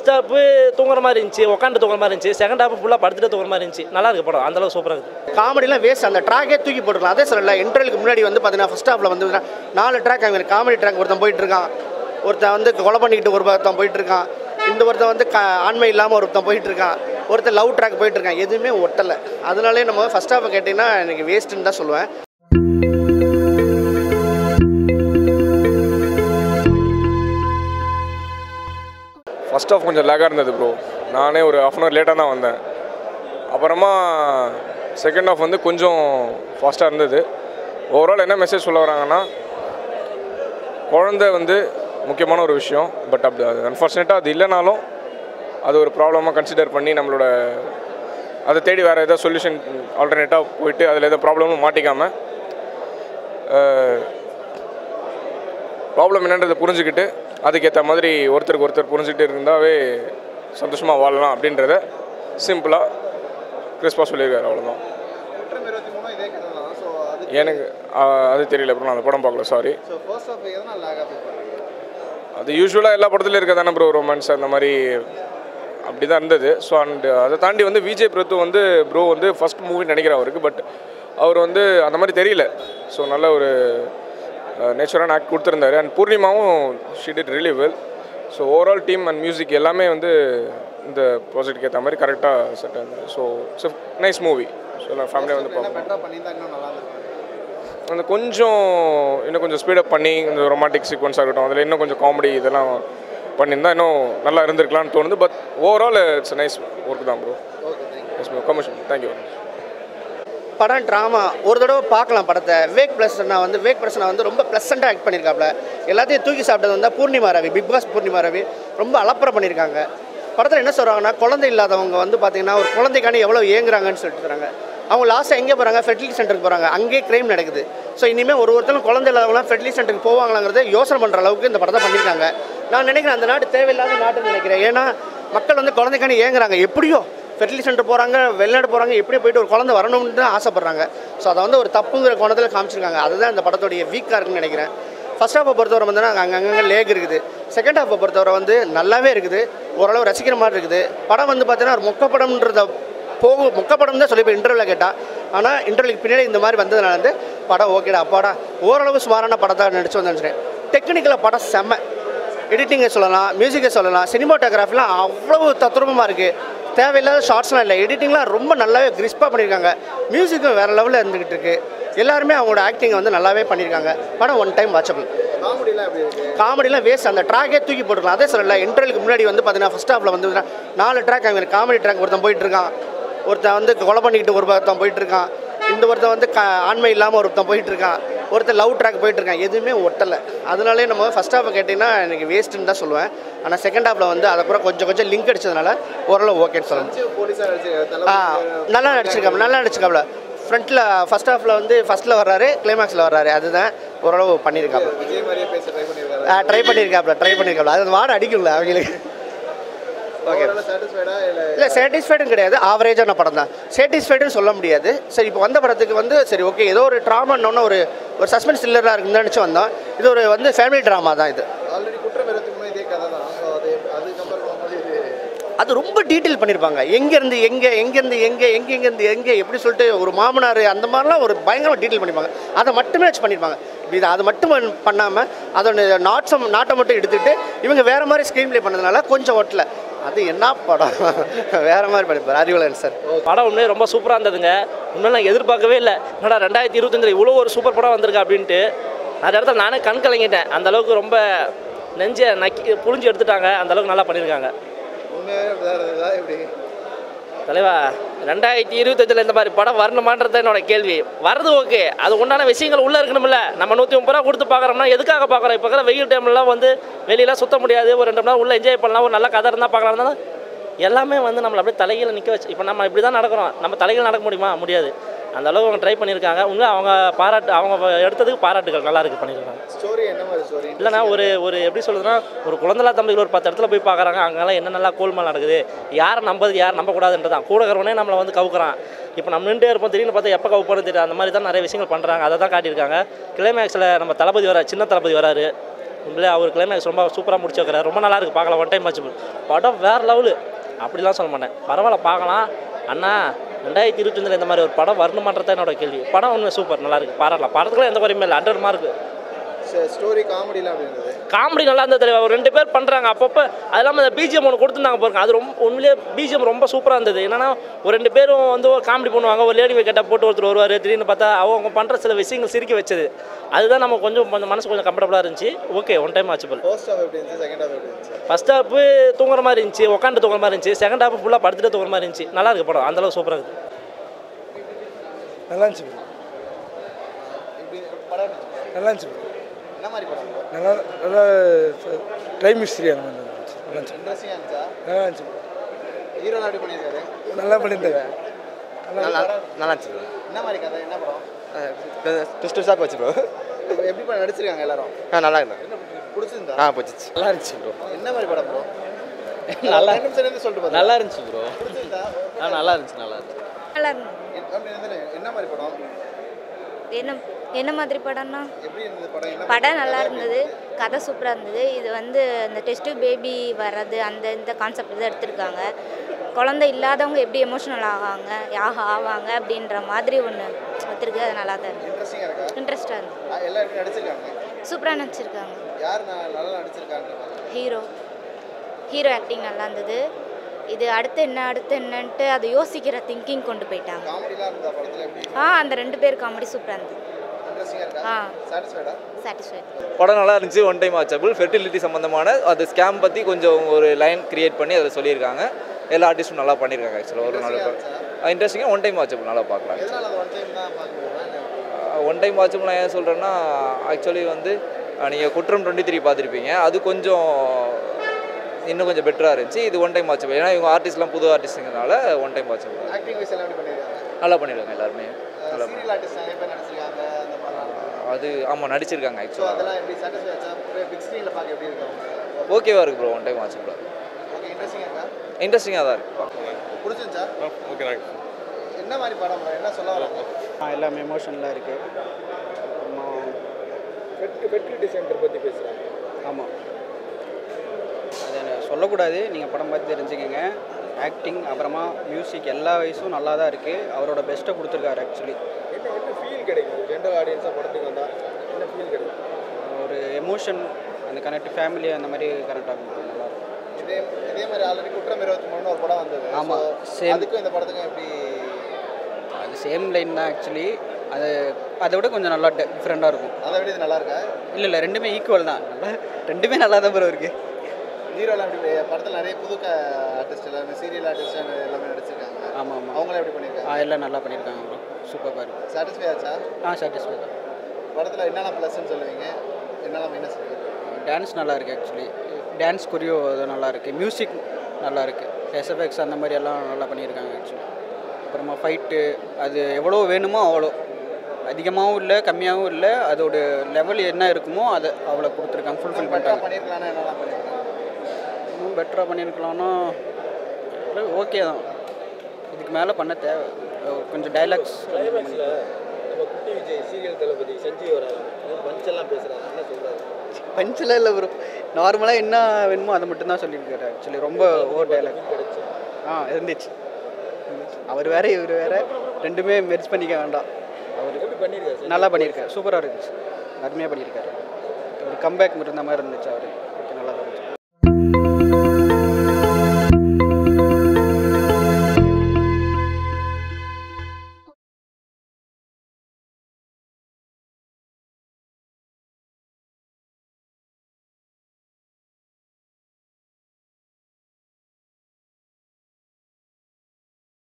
First half தூங்குற மாதிரி இருந்துச்சு, உட்காந்து தூங்குற மாதிரி இருந்துச்சு. செகண்ட் ஹாஃப் ஃபுல்லாக படுத்துட்டு தூங்குற மாதிரி இருந்துச்சு. நல்லா இருக்கு படம், அந்த அளவுக்கு சூப்பராக இருக்குது. காமெடிலாம் வேஸ்ட், அந்த ட்ராக்கே தூக்கி போட்டுருக்கலாம். அதே சொல்லல இன்டர்வலுக்கு முன்னாடி வந்து பார்த்தீங்கன்னா ஃபர்ஸ்ட் ஹாஃபில் வந்து 4 ட்ராக் அவங்க காமெடி ட்ராக் ஒருத்தன் போயிட்டு இருக்கான், ஒருத்தன் வந்து கொலை பண்ணிக்கிட்டு ஒருத்தன் போயிட்டு இருக்கான், இந்த ஒருத்தன் வந்து ஆண்மை இல்லாமல் ஒருத்தன் போயிட்டு இருக்கான், ஒருத்தர் லவ் ட்ராக் போயிட்டு இருக்கான். எதுவுமே ஒட்டலை. அதனாலே நம்ம ஃபர்ஸ்ட் ஹாஃபை கேட்டிங்கன்னா எனக்கு வேஸ்ட்டுன்னு தான் சொல்லுவேன். ஃபர்ஸ்ட் ஆஃப் கொஞ்சம் லேக்காக இருந்தது ப்ரோ. நானே ஒரு ½ hour லேட்டாக தான் வந்தேன். அப்புறமா செகண்ட் ஆஃப் வந்து கொஞ்சம் ஃபாஸ்ட்டாக இருந்தது. ஓவரால் என்ன மெசேஜ் சொல்ல வராங்கன்னா, குழந்தை வந்து முக்கியமான ஒரு விஷயம். பட் அப்படி அது அன்ஃபார்ச்சுனேட்டாக அது இல்லைனாலும் அது ஒரு ப்ராப்ளமாக கன்சிடர் பண்ணி நம்மளோட அதை தேடி வேறு ஏதாவது சொல்யூஷன் ஆல்டர்னேட்டாக போயிட்டு அதில் எதாவது ப்ராப்ளமும் மாட்டிக்காமல் ப்ராப்ளம் என்னன்றதை புரிஞ்சுக்கிட்டு அதுக்கேற்ற மாதிரி ஒருத்தருக்கு ஒருத்தர் புரிஞ்சுக்கிட்டு இருந்தாவே சந்தோஷமாக வாழலாம் அப்படின்றத சிம்பிளாக கிறிஸ்பாக சொல்லியிருக்காரு. அவ்வளோதான். எனக்கு அது தெரியல ப்ரோ, நான் அந்த படம் பார்க்கல, சாரி. அது யூஸ்வலாக எல்லா படத்துலையும் இருக்க தானே ப்ரோ, ரொமான்ஸ் அந்த மாதிரி அப்படி தான் இருந்தது. ஸோ அண்ட் அதை தாண்டி வந்து விஜய் பிரத்து வந்து ப்ரோ வந்து ஃபஸ்ட் மூவி நினைக்கிறேன் அவருக்கு. பட் அவர் வந்து அந்த மாதிரி தெரியல. ஸோ நல்ல ஒரு நேச்சுரான ஆக்ட் கொடுத்துருந்தாரு. அண்ட் பூர்ணிமாவும் she did really well. So overall team and music எல்லாமே வந்து இந்த ப்ராஜெக்ட்டுக்கு ஏற்ற மாதிரி கரெக்டாக செட் ஆகுது. So it's nice movie. So நான் ஃபேமிலியாக வந்து பார்ப்போம். அந்த கொஞ்சம் இன்னும் கொஞ்சம் ஸ்பீடப் பண்ணி இந்த ரொமான்டிக் சீக்வன்ஸாக இருக்கட்டும், அதில் இன்னும் கொஞ்சம் காமெடி இதெல்லாம் பண்ணியிருந்தா இன்னும் நல்லா இருந்திருக்கலாம்னு தோணுது. But overall it's nice work தான் bro. Yes bro, commercial. Thank you. படம் ட்ராமா ஒரு தடவை பார்க்கலாம் படத்தை. விவேக் பிரசன்னா வந்து ரொம்ப ப்ளசண்ட்டாக ஆக்ட் பண்ணியிருக்காப்புல. எல்லாத்தையும் தூக்கி சாப்பிட்டது வந்து பூர்ணிமா ரவி, பிக் பாஸ் பூர்ணிமா ரவி ரொம்ப அலப்பறம் பண்ணியிருக்காங்க. படத்தில் என்ன சொல்கிறாங்கன்னா, குழந்தை இல்லாதவங்க வந்து பார்த்திங்கன்னா ஒரு குழந்தைக்கான எவ்வளோ ஏங்குறாங்கன்னு சொல்லிட்டு தராங்க. அவங்க லாஸ்ட்டாக எங்கே போகிறாங்க, ஃபெர்டிலிட்டி சென்டருக்கு போகிறாங்க. அங்கேயே க்ரைம் நடக்குது. ஸோ இனிமேல் ஒருத்தரும் குழந்தை இல்லாதவங்களாம் ஃபெர்டிலிட்டி சென்டருக்கு போவாங்களாங்கிறத யோசனை பண்ணுற அளவுக்கு இந்த படத்தை பண்ணியிருக்காங்க. நான் நினைக்கிறேன் அந்த நாடு தேவையில்லாத நாட்டுன்னு நினைக்கிறேன். ஏன்னா மக்கள் வந்து குழந்தைக்கான ஏங்குறாங்க. எப்படியோ ஃபெர்டிலிட்டி சென்டர் போகிறாங்க, வெளிநாடு போகிறாங்க, எப்படியோ போய்ட்டு ஒரு குழந்தை வரணும்னு தான் ஆசைப்பட்றாங்க. ஸோ அதை வந்து ஒரு தப்புங்கிற கோணத்தில் காமிச்சிருக்காங்க. அதுதான் இந்த படத்தோடைய வீக்காக இருக்குன்னு நினைக்கிறேன். ஃபர்ஸ்ட் ஹாஃபை பொறுத்தவரை வந்து அங்கங்கே லேக் இருக்குது. செகண்ட் ஹாஃபை பொறுத்தவரை வந்து நல்லாவே இருக்குது, ஓரளவு ரசிக்கிற மாதிரி இருக்குது. படம் வந்து பார்த்தீங்கன்னா ஒரு மொக்கப்படம்ன்றத மொக்கப்படம் தான் சொல்லி இப்போ இன்டர்வியூவில் கேட்டால். ஆனால் இன்டர்வியூக்கு பின்னாடி இந்த மாதிரி வந்ததுனால வந்து படம் ஓகேடா அப்பாடா ஓரளவு சுமாரான படத்தை நடிச்சு வந்து நினச்சிட்டேன். டெக்னிக்கலாக படம் செம்ம. எடிட்டிங்கை சொல்லலாம், மியூசிக்கை சொல்லலாம், சினிமாட்டோகிராஃபிலாம் அவ்வளவு தத்ரூபமாக இருக்குது. தேவையில்லாத ஷார்ட்ஸ்லாம் இல்லை. எடிட்டிங்லாம் ரொம்ப நல்லாவே கிறிஸ்பாக பண்ணியிருக்காங்க. மியூசிக்கும் வேறு லெவலில் இருந்துக்கிட்டு இருக்குது. எல்லாருமே அவங்களோட ஆக்டிங்கை வந்து நல்லாவே பண்ணியிருக்காங்க. படம் ஒன் டைம் வாட்சபிள். காமெடிலாம் வேஸ்ட், அந்த ட்ராக்கே தூக்கி போட்டுருக்கலாம். அதே சொல்லல இன்டர்வலுக்கு முன்னாடி வந்து பார்த்தீங்கன்னா ஃபர்ஸ்ட் ஹாஃபில் வந்து 4 ட்ராக் அவங்க காமெடி ட்ராக் ஒருத்தன் போயிட்டு இருக்கான், ஒருத்தன் வந்து கொலை பண்ணிக்கிட்டு ஒருத்தன் போயிட்டு இருக்கான், இந்த ஒருத்தன் வந்து ஆண்மை இல்லாமல் ஒருத்தன் போயிட்டு இருக்கான், ஒருத்தர் லவ் ட்ராக் போயிட்டு இருக்கான். எதுவுமே ஒட்டலை. அதனாலே நம்ம ஃபர்ஸ்ட் ஹாஃபை கேட்டிங்கன்னா எனக்கு வேஸ்ட்டுன்னு தான் சொல்லுவேன். ஆனால் செகண்ட் ஹாஃபில் வந்து அதுக்கப்புறம் கொஞ்சம் லிங்க் அடிச்சதுனால ஓரளவு ஓகேன்னு சொல்லலாம். நல்லா நடிச்சிருக்காப்ல. ஃப்ரண்ட்டில் ஃபர்ஸ்ட் ஹாஃபில் வந்து ஃபஸ்ட்டில் வர்றாரு, கிளைமேக்ஸில் வர்றாரு. அதுதான் ஓரளவு பண்ணியிருக்காப்ல. ட்ரை பண்ணியிருக்காப்ல. அது வாட அடிக்கும்ல அவங்களுக்கு. ஓகே, இல்லை சாட்டிஸ்ஃபைடும் கிடையாது, ஆவரேஜான படம் தான். சாட்டிஸ்ஃபைடுன்னு சொல்ல முடியாது. சரி, இப்போ வந்த படத்துக்கு வந்து சரி ஓகே, ஏதோ ஒரு ட்ராமான்னு ஒரு சஸ்பென்ஸ் த்ரில்லராக இருக்குன்னு நினச்சி வந்தோம். இது ஒரு வந்து ஃபேமிலி ட்ராமா தான். இது அது ரொம்ப டீட்டெயில் பண்ணியிருப்பாங்க. எங்கேருந்து எங்கே எப்படி சொல்லிட்டு ஒரு மாமனார் அந்த மாதிரிலாம் ஒரு பயங்கரமாக டீட்டெயில் பண்ணியிருப்பாங்க. அதை மட்டுமே வச்சு பண்ணியிருப்பாங்க. இது அது மட்டும் பண்ணாமல் அதோட நாட்டை மட்டும் எடுத்துகிட்டு இவங்க வேறு மாதிரி ஸ்க்ரீன் ப்ளே பண்ணதுனால கொஞ்சம் ஓட்டலை. அது என்ன படம் வேறு மாதிரி பண்ணிப்பார் அறிவலன் சார். படம் உண்மையே ரொம்ப சூப்பராக இருந்ததுங்க. உண்மையில நான் எதிர்பார்க்கவே இல்லை. என்னடா 2025 இவ்வளோ ஒரு சூப்பர் படம் வந்திருக்கு அப்படின்ட்டு அந்த இடத்துல நானே கண் கலங்கிட்டேன். அந்தளவுக்கு ரொம்ப நெஞ்சை புழிஞ்சு எடுத்துட்டாங்க. அந்தளவுக்கு நல்லா பண்ணியிருக்காங்க. தலைவா 2025 இந்த மாதிரி படம் வரணுமான்றது என்னோட கேள்வி. வரது ஓகே, அது உண்டான விஷயங்கள் உள்ளே இருக்கணும்ல. நம்ம 130 ரூபா கொடுத்து பார்க்குறோம்னா எதுக்காக பார்க்குறோம்? இப்போ இருக்கிற வெயில் டைம்லாம் வந்து வெளியெல்லாம் சுற்ற முடியாது, ஒரு 2 மணி நேரம் உள்ளே என்ஜாய் பண்ணலாம், ஒரு நல்ல கதை இருந்தால் பார்க்கலாம். எல்லாமே வந்து நம்மளை அப்படியே தலையில் நிற்க வச்சு இப்போ நம்ம இப்படி தான் நடக்கிறோம். நம்ம தலையில் நடக்க முடியுமா? முடியாது. அந்த அளவுக்கு அவங்க ட்ரை பண்ணியிருக்காங்க. உண்மை அவங்க எடுத்ததுக்கு பாராட்டுகள். நல்லா இருக்குது பண்ணியிருக்காங்க. ஸ்டோரி என்ன மாதிரி ஸ்டோரி? இல்லைனா ஒரு எப்படி சொல்கிறதுனா, ஒரு குழந்தைலா தம்பிகள் ஒரு 10 இடத்துல போய் பார்க்குறாங்க. அங்கெல்லாம் என்னென்னலாம் கோல்மால் நடக்குது, யாரை நம்பது யார் நம்பக்கூடாதுன்றதான். கூட இருக்கிறவனே நம்மளை வந்து கவுக்குறான். இப்போ நம்ம நின்றுட்டே இருப்போம், திடீர்னு பார்த்தா எப்போ கவுப்போன்னு தெரியாது. அந்த மாதிரி தான் நிறைய விஷயங்கள் பண்ணுறாங்க. அதை தான் காட்டியிருக்காங்க. கிளைமேக்ஸில் நம்ம தளபதி சின்ன தளபதி வராரு. உண்மையிலே அவர் கிளைமேக்ஸ் ரொம்ப சூப்பராக முடிச்சு வைக்கிறார். ரொம்ப நல்லா இருக்குது, பார்க்கலாம். ஒன் டைம் வாட்சபிள் படம் வேறு லெவலு அப்படிலாம் சொல்ல மாட்டேன். பரவாயில்ல, பார்க்கலாம். அண்ணா 2025 இந்த மாதிரி ஒரு படம் வரணுமான்றதான் என்னோட கேள்வி. படம் உண்மை சூப்பர், நல்லா இருக்குது, பாராட்டலாம். படத்துக்குலாம் எந்த குறையுமே இல்லை, 100 மார்க்கு. ஸ்டோரி காமெடிலாம் அப்படி இருந்தது. காமெடி நல்லா இருந்தது தலைவா. ஒரு 2 பேர் பண்ணுறாங்க அப்பப்போ. அது இல்லாமல் அந்த பிஜிஎம் ஒன்று கொடுத்துருந்தாங்க பாருங்க, அது ரொம்ப உண்மையிலேயே பிஜிஎம் ரொம்ப சூப்பராக இருந்தது. என்னன்னா ஒரு 2 பேரும் வந்து ஒரு காமெடி பண்ணுவாங்க. ஒரு லேடி கேட்டால் போட்டு ஒருத்தர் வருவார். திடீர்னு பார்த்தா அவங்க பண்ணுற சில விஷயங்கள் சிரிக்க வச்சது. அதுதான் நம்ம கொஞ்சம் மனசு கொஞ்சம் கம்ஃபர்டபுளாக இருந்துச்சு. Okay, one time watchable. First half எப்படி இருந்துச்சு, செகண்ட் ஹாஃப் எப்படி இருந்துச்சு? ஃபர்ஸ்ட் ஹாஃப் தூங்குற மாதிரி இருந்துச்சு, உட்காந்து தூங்குற மாதிரி இருந்துச்சு. செகண்ட் ஹாஃப் ஃபுல்லாக படுத்துட்டு தூங்குற மாதிரி இருந்துச்சு. நல்லா இருக்குது படம், அந்தளவு சூப்பராக இருக்குது. நல்லா இருந்துச்சு. இப்படி படம் இருந்துச்சு. நல்லா இருந்துச்சு. என்ன மாதிரி படம்? நல்லா நல்லா டைம் மிஸ்ட்ரி அந்த மாதிரி இருந்துச்சு. நல்லா இருந்துச்சு. இன்ட்ரெஸ்டிங்காக இருந்துச்சா? நல்லா இருந்துச்சு. ஹீரோலாம் எப்படி பண்ணியிருக்காரு? நல்லா பண்ணியிருந்தாரு. நல்லா இருந்துச்சு. என்ன மாதிரி கதை, என்ன படம்? ட்விஸ்ட் ஷாக் வச்சு ப்ரோ. எப்படி படம் நடிச்சிருக்காங்க எல்லாரும்? நல்லா இருந்தாங்க. பிடிச்சிருந்தா? போச்சு. நல்லா இருந்துச்சு ப்ரோ. என்ன மாதிரி படம் ப்ரோ? நல்லா சொல்லிட்டு பாருங்க. நல்லா இருந்துச்சு ப்ரோ. பிடிச்சிருந்தா? நல்லா இருந்துச்சு, நல்லா இருந்துச்சு. நல்லா இருந்தது. அப்படி இருந்தது. என்ன மாதிரி படம்? என்ன மாதிரி படம்னா எப்படி இருந்தது படம்? என்ன படம் நல்லா இருந்தது, கதை சூப்பராக இருந்தது. இது வந்து அந்த டெஸ்ட்டு பேபி வர்றது அந்த இந்த கான்செப்ட் தான் எடுத்திருக்காங்க. குழந்தை இல்லாதவங்க எப்படி எமோஷனல் ஆவாங்க அப்படின்ற மாதிரி ஒன்று ஒத்துருக்கு. அது நல்லா தான் இருக்குது, இன்ட்ரெஸ்டிங்காக இருக்கா? இன்ட்ரெஸ்டாக இருந்தது. எல்லாம் எப்படி நடிச்சிருக்காங்க? சூப்பராக நடிச்சிருக்காங்க. யார் நல்லா நடிச்சிருக்காங்க? ஹீரோ ஆக்டிங் நல்லா இருந்தது. இது அடுத்து என்னன்ட்டு அதை யோசிக்கிற திங்கிங் கொண்டு போயிட்டாங்க. காமெடிலாம் இருந்தா படத்தில் எப்படி? அந்த 2 பேர் காமெடி சூப்பராக இருந்தது. இன்ட்ரெஸ்டிங்காக இருக்கா? சாட்டிஸ்ஃபைடா? சாட்டிஸ்ஃபைட். படம் நல்லா இருந்துச்சு. One time watchable. ஃபெர்டிலிட்டி சம்மந்தமான அது ஸ்கேம் பற்றி கொஞ்சம் ஒரு லைன் கிரியேட் பண்ணி அதை சொல்லியிருக்காங்க. எல்லா ஆர்டிஸ்ட்டும் நல்லா பண்ணியிருக்காங்க. ஆக்சுவலாக ஒரு நல்ல இன்ட்ரெஸ்டிங்காக ஒன் டைம் வாட்சபிள் நல்லா பார்க்கலாம். எதனால அது ஒன் டைம் தான் பார்க்கணும்? ஒன் டைம் வாட்சபிள் நான் ஏன் சொல்கிறேன்னா, ஆக்சுவலி வந்து நீங்கள் குற்றம் 23 பார்த்துருப்பீங்க. அது கொஞ்சம் இன்னும் கொஞ்சம் பெட்டராக இருந்துச்சு. இது ஒன் டைம் வாட்சபிள். ஏன்னா இவங்க ஆர்டிஸ்ட்லாம் புது ஆர்டிஸ்ட்டுங்கிறனால one time watchable. Acting wise எல்லாம் எப்படி பண்ணியிருக்காங்க? நல்லா பண்ணியிருக்காங்க எல்லாருமே. நல்லா சீரியல் ஆர்டிஸ்ட் நிறைய பேர் நடிச்சிருக்காங்க அந்த மாதிரிலாம். அது ஆமாம் நடிச்சிருக்காங்க. ஸோ ஆக்சுவலாக அதெல்லாம் எப்படி சாட்டிஸ்ஃபை ஆச்சா? பிக் ஸ்க்ரீனில் பார்க்க எப்படி இருக்கும்? ஓகேவாக இருக்குது bro. One time watchable okay. இன்ட்ரெஸ்டிங்காக இருக்கா? இன்ட்ரெஸ்டிங்காக தான் இருக்குது. பிடிச்சிருந்துச்சா? ஓகே. என்ன மாதிரி படம்? என்ன சொல்ல வராங்க? எல்லாமே எமோஷனலாக இருக்குது. ஃபெர்டிலிட்டி சென்டர் பற்றி பேசுகிறாங்க. ஆமாம், அதை சொல்லக்கூடாது, நீங்கள் படம் பார்த்து தெரிஞ்சுக்கங்க. ஆக்டிங் அப்புறமா மியூசிக் எல்லா வயசும் நல்லா தான் இருக்குது. அவரோட பெஸ்ட்டை கொடுத்துருக்காரு. ஆக்சுவலி என்ன ஃபீல் கிடைக்கும் ஜென்ரல் ஆடியன்ஸாக படத்துக்கு வந்தால்? என்ன ஃபீல் கிடைக்கும்? ஒரு எமோஷன், அந்த கனெக்ட் ஃபேமிலி அந்த மாதிரி கனெக்ட் ஆகும். நல்லாயிருக்கும். இதே மாதிரி ஆல்ரெடி குற்றம் 23 ஒரு படம் வந்தது. ஆமாம், சேம். அதுக்கும் இந்த படத்துக்கும் எப்படி? அது சேம் லைன் தான் ஆக்சுவலி. அதை விட கொஞ்சம் நல்லா டிஃப்ரெண்ட்டாக இருக்கும். அதை விட இது நல்லா இருக்கா? இல்லை ரெண்டுமே ஈக்குவல் தான். ரெண்டுமே நல்லா தான் ப்ரோ இருக்குது. ஹீரோலாம் எப்படி? படத்தில் நிறைய புது ஆர்டிஸ்ட் எல்லாமே சீரியல் ஆர்டிஸ்ட் எல்லாமே நடிச்சிருக்காங்க. ஆமாம். அவங்களாம் எப்படி பண்ணியிருக்காங்க? எல்லாம் நல்லா பண்ணியிருக்காங்க ப்ரோ. சூப்பராக இருக்குது. சாட்டிஸ்ஃபை ஆச்சா? சாட்டிஸ்ஃபை தான். படத்தில் என்னென்ன ப்ளஸ்ன்னு சொல்லுவீங்க, என்னென்ன மைனஸ் இருக்குது? டான்ஸ் நல்லா இருக்குது ஆக்சுவலி. டான்ஸ் கொரியோ அது நல்லா இருக்குது. மியூசிக் நல்லா இருக்குது. எஸ்எஃப்எக்ஸ் அந்த மாதிரி எல்லாம் நல்லா பண்ணியிருக்காங்க ஆக்சுவலி. அப்புறமா ஃபைட்டு அது எவ்வளோ வேணுமோ அவ்வளோ, அதிகமாகவும் இல்லை கம்மியாகவும் இல்லை. அதோட லெவல் என்ன இருக்குமோ அதை அவ்வளோ கொடுத்துருக்காங்க, ஃபுல்ஃபில் பண்ணிட்டாங்க. பண்ணியிருக்கலாம்னா என்னெல்லாம் பண்ணியிருக்காங்க? இன்னும் பெட்டராக பண்ணியிருக்கலாம்னா ஓகே தான். இதுக்கு மேலே பண்ண தேவை. கொஞ்சம் டைலாக்ஸ். நம்ம குட்டி விஜய் சீரியல் தளபதி சஞ்சய் வராது, பஞ்செல்லாம் பேசுகிறாங்க, என்ன சொல்கிறாரு? பஞ்செல்லாம் இல்லை ப்ரோ. நார்மலாக என்ன வேணுமோ அதை மட்டும்தான் சொல்லியிருக்காரு ஆக்சுவலி. ரொம்ப ஓவர் டைலாக் கிடச்சி இருந்துச்சு. அவர் வேற இவர் வேற, ரெண்டுமே மெர்ஜ் பண்ணிக்க வேண்டாம். அவர் எப்படி பண்ணியிருக்காரு? நல்லா பண்ணியிருக்காரு. சூப்பராக இருந்துச்சு. அருமையாக பண்ணியிருக்காரு. ஒரு கம்பேக் இருந்த மாதிரி இருந்துச்சு அவர்.